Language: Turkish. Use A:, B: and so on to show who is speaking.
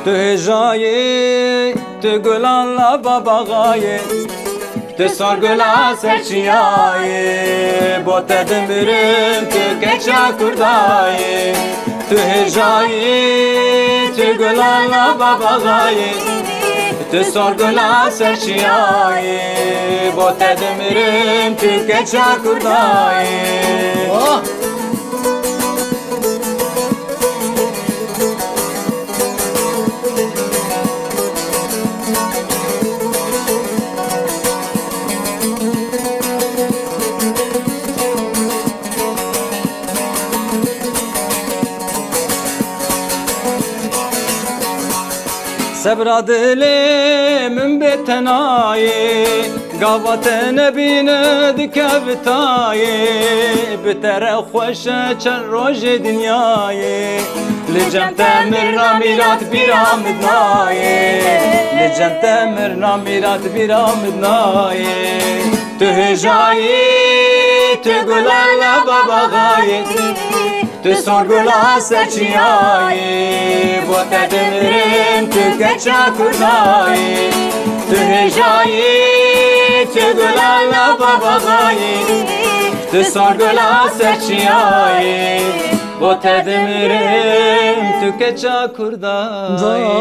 A: Tu hejayê, tu gulanla babagayê, tu sar gula serçiyayê, bo te dimirim tu keça kurdayê. Tu hejayê, tu gulanla babagayê, tu sar gula serçiyayê, bo te dimirim tu keça kurdayê. Sebra dilê min bê tenayê, gava te nebîne dike vitayê, bi te re xweş e çend rojê dinyayê, li cem te mirna mîrat bîra min nayê, li cem te mirna mîrat bîra min nayê. Tu hêjayî, tu gulanla babagayê, tu sor gula serçiyayê, bo te dimirim tu keça kurdayê. Tu hêjayî, tu gulanla babagayê, tu sor gula serçiyayê, bo te dimirim tu keça kurdayê.